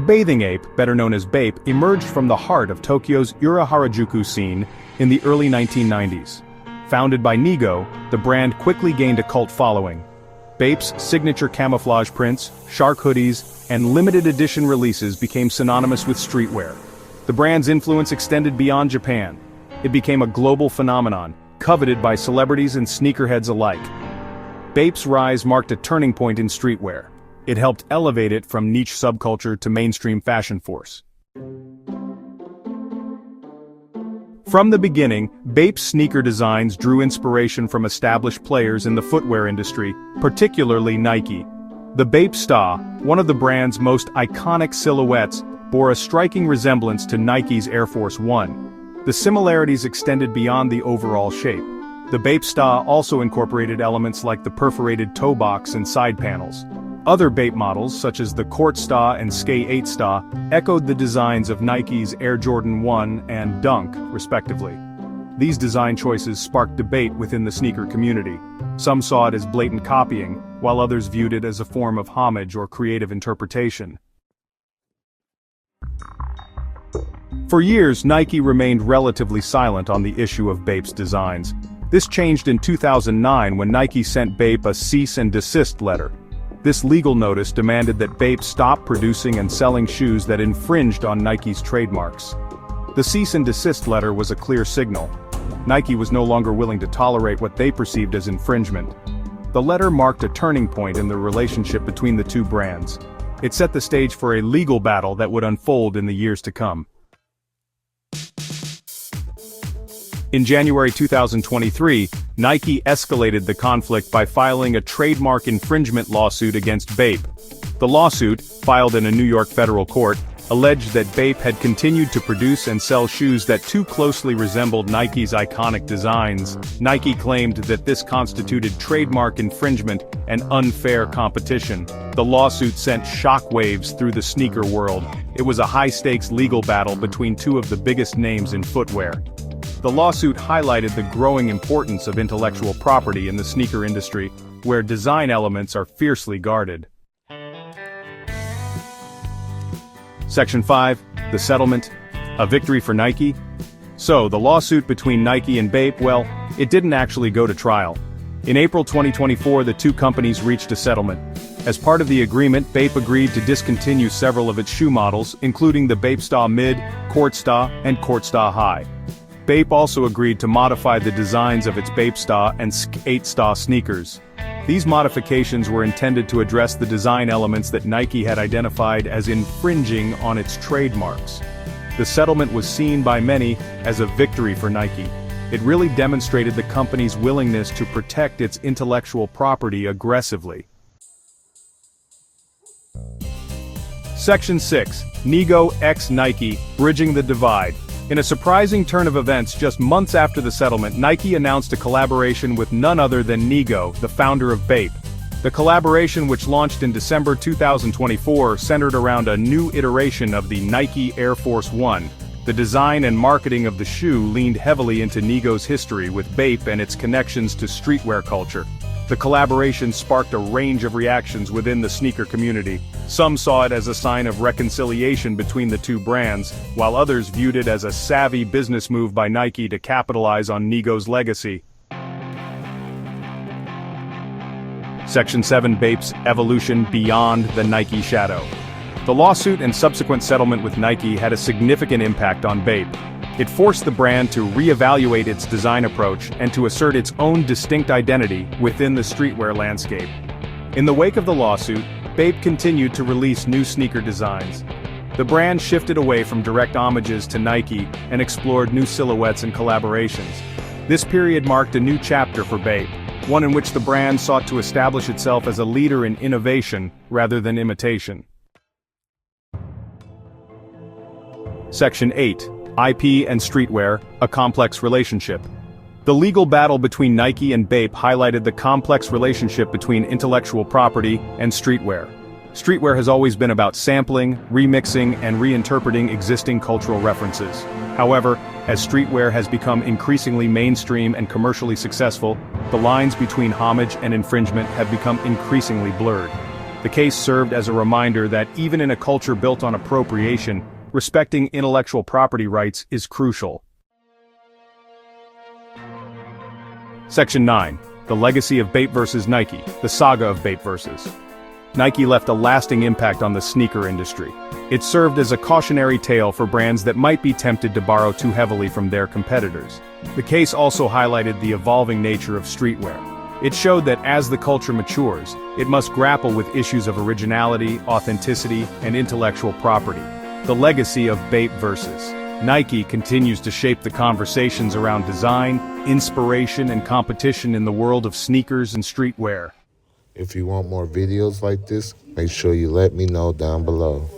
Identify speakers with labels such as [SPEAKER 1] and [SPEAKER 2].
[SPEAKER 1] bathing ape, better known as Bape, emerged from the heart of Tokyo's Ura Harajuku scene in the early 1990s. Founded by Nigo, the brand quickly gained a cult following. Bape's signature camouflage prints, shark hoodies, and limited edition releases became synonymous with streetwear. The brand's influence extended beyond Japan. It became a global phenomenon, coveted by celebrities and sneakerheads alike. Bape's rise marked a turning point in streetwear. It helped elevate it from niche subculture to mainstream fashion force. From the beginning, Bape's sneaker designs drew inspiration from established players in the footwear industry, particularly Nike. The Bape Star, one of the brand's most iconic silhouettes, bore a striking resemblance to Nike's Air Force One. The similarities extended beyond the overall shape. The Bape Star also incorporated elements like the perforated toe box and side panels. Other Bape models, such as the Court Star and Skate 8 Star, echoed the designs of Nike's Air Jordan 1 and Dunk, respectively. These design choices sparked debate within the sneaker community. Some saw it as blatant copying, while others viewed it as a form of homage or creative interpretation. For years, Nike remained relatively silent on the issue of Bape's designs. This changed in 2009 when Nike sent Bape a cease and desist letter. This legal notice demanded that Bape stop producing and selling shoes that infringed on Nike's trademarks. The cease and desist letter was a clear signal. Nike was no longer willing to tolerate what they perceived as infringement. The letter marked a turning point in the relationship between the two brands. It set the stage for a legal battle that would unfold in the years to come. In January 2023, Nike escalated the conflict by filing a trademark infringement lawsuit against Bape. The lawsuit, filed in a New York federal court, alleged that Bape had continued to produce and sell shoes that too closely resembled Nike's iconic designs. Nike claimed that this constituted trademark infringement and unfair competition. The lawsuit sent shockwaves through the sneaker world. It was a high-stakes legal battle between two of the biggest names in footwear. The lawsuit highlighted the growing importance of intellectual property in the sneaker industry, where design elements are fiercely guarded. Section 5, the settlement, a victory for Nike? So, the lawsuit between Nike and Bape, well, it didn't actually go to trial. In April 2024, the two companies reached a settlement. As part of the agreement, Bape agreed to discontinue several of its shoe models, including the Bape Star Mid, Court Star, and Court Star High. Bape also agreed to modify the designs of its Bape Star and Skate 8 Star sneakers. These modifications were intended to address the design elements that Nike had identified as infringing on its trademarks. The settlement was seen by many as a victory for Nike. It really demonstrated the company's willingness to protect its intellectual property aggressively. Section 6, Nigo x Nike, Bridging the Divide. In a surprising turn of events just months after the settlement, Nike announced a collaboration with none other than Nigo, the founder of Bape. The collaboration, which launched in December 2024, centered around a new iteration of the Nike Air Force One. The design and marketing of the shoe leaned heavily into Nigo's history with Bape and its connections to streetwear culture. The collaboration sparked a range of reactions within the sneaker community. Some saw it as a sign of reconciliation between the two brands, while others viewed it as a savvy business move by Nike to capitalize on Nigo's legacy. Section 7, Bape's evolution beyond the Nike shadow. The lawsuit and subsequent settlement with Nike had a significant impact on Bape. It forced the brand to reevaluate its design approach and to assert its own distinct identity within the streetwear landscape. In the wake of the lawsuit, Bape continued to release new sneaker designs. The brand shifted away from direct homages to Nike and explored new silhouettes and collaborations. This period marked a new chapter for Bape, one in which the brand sought to establish itself as a leader in innovation rather than imitation. Section 8. IP and streetwear, a complex relationship. The legal battle between Nike and Bape highlighted the complex relationship between intellectual property and streetwear. Streetwear has always been about sampling, remixing, and reinterpreting existing cultural references. However, as streetwear has become increasingly mainstream and commercially successful, the lines between homage and infringement have become increasingly blurred. The case served as a reminder that even in a culture built on appropriation, respecting intellectual property rights is crucial. Section 9. The legacy of Bape vs. Nike, the saga of Bape vs. Nike left a lasting impact on the sneaker industry. It served as a cautionary tale for brands that might be tempted to borrow too heavily from their competitors. The case also highlighted the evolving nature of streetwear. It showed that as the culture matures, it must grapple with issues of originality, authenticity, and intellectual property. The legacy of Bape vs. Nike continues to shape the conversations around design, inspiration, and competition in the world of sneakers and streetwear.
[SPEAKER 2] If you want more videos like this, make sure you let me know down below.